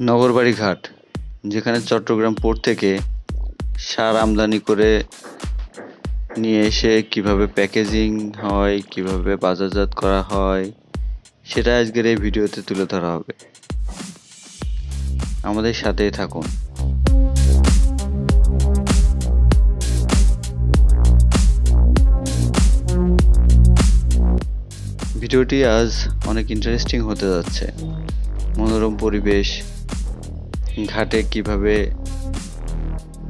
নগরবাড়ি ঘাট, যেখানে চট্টগ্রাম পোর্ট থেকে সার আমদানি করে নিয়ে এসে কিভাবে প্যাকেজিং হয়, কিভাবে বাজারজাত করা হয়, সেটা আজকের এই ভিডিওতে তুলে ধরা হবে। আমাদের সাথেই থাকুন। ভিডিওটি আজ অনেক ইন্টারেস্টিং হতে যাচ্ছে। মনোরম পরিবেশ, ঘাটে কিভাবে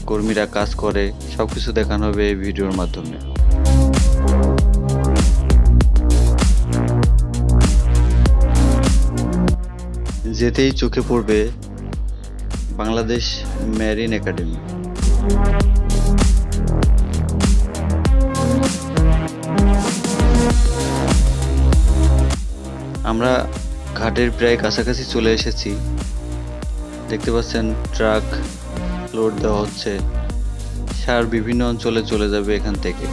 কর্মীরা কাজ করে, সবকিছু দেখানো হবে এই ভিডিওর মাধ্যমে। যেতেই চোখে পড়বে বাংলাদেশ মেরিন একাডেমি। আমরা ঘাটের প্রায় কাছাকাছি চলে এসেছি। দেখতে পাচ্ছেন ট্রাক লোড দেওয়া হচ্ছে। সার বিভিন্ন অঞ্চলে চলে যাবে এখান থেকে।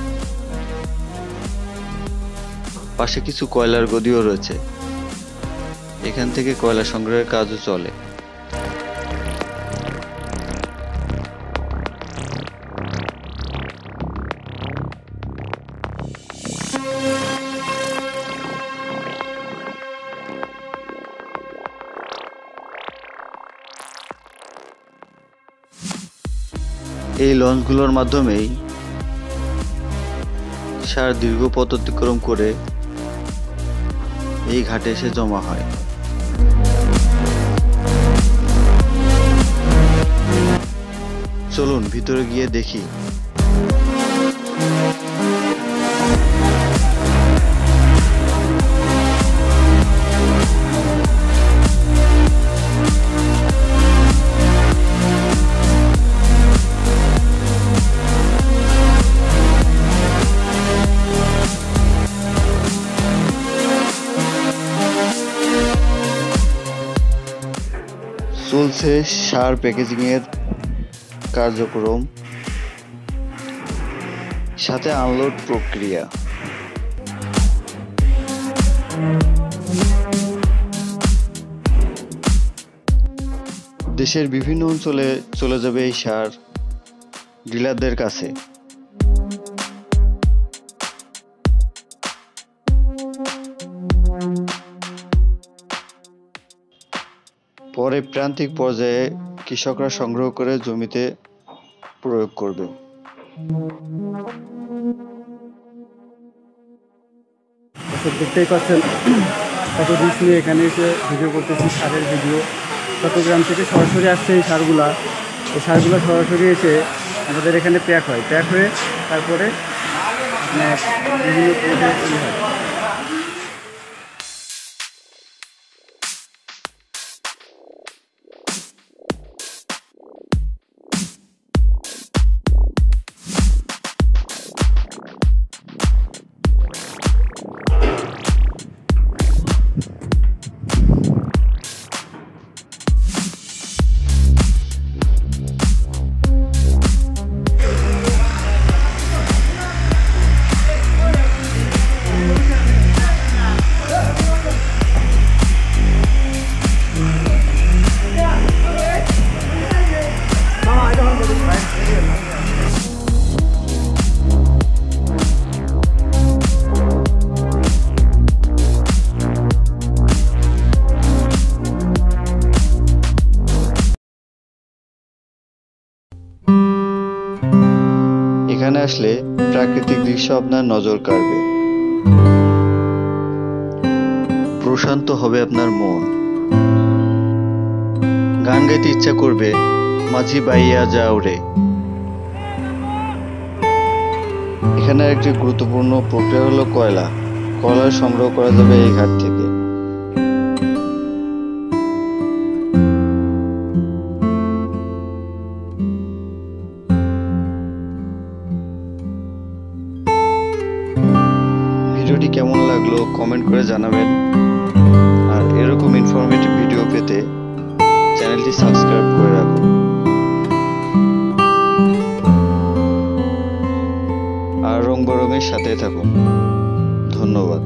পাশে কিছু কয়লার গদিও রয়েছে। এখান থেকে কয়লা সংগ্রহের কাজও চলে। এই লঞ্চগুলোর মাধ্যমেই সার দীর্ঘ পথ অতিক্রম করে এই ঘাটে এসে জমা হয়। চলুন ভিতরে গিয়ে দেখি। চলছে সার প্যাকেজিং এর কার্যক্রম, সাথে আনলোড প্রক্রিয়া। দেশের বিভিন্ন অঞ্চলে চলে যাবে এই সার ডিলারদের কাছে। পরে প্রান্তিক পর্যায়ে কৃষকরা সংগ্রহ করে জমিতে প্রয়োগ করবে। দেখতেই পাচ্ছেন কত রিস্ক নিয়ে এখানে এসে ভিডিও করতেছি, সারের ভিডিও। চট্টগ্রাম থেকে সরাসরি আসছে এই সারগুলা। এই সারগুলো সরাসরি এসে আমাদের এখানে প্যাক হয়। প্যাক হয়ে তারপরে বিভিন্ন হয়। এখানে আসলে প্রাকৃতিক দৃশ্য আপনার নজর কাড়বে, প্রশান্ত হবে আপনার মন। গান গাইতে ইচ্ছা করবে, মাঝি বাইয়া যাও রে। এখানে একটি গুরুত্বপূর্ণ প্রক্রিয়া হলো কয়লা। কয়লা সংগ্রহ করা যাবে এই ঘাট থেকে। ভিডিওটি কেমন লাগলো কমেন্ট করে জানাবেন। আর এরকম ইনফরমেটিভ ভিডিও পেতে চ্যানেলটি সাবস্ক্রাইব করে রাখুন। আর রং বেরঙের সাথে থাকুন। ধন্যবাদ।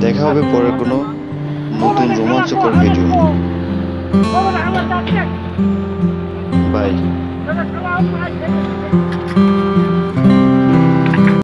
দেখা হবে পরের কোনো নতুন রোমাঞ্চকর ভিডিও নিয়ে। বাই।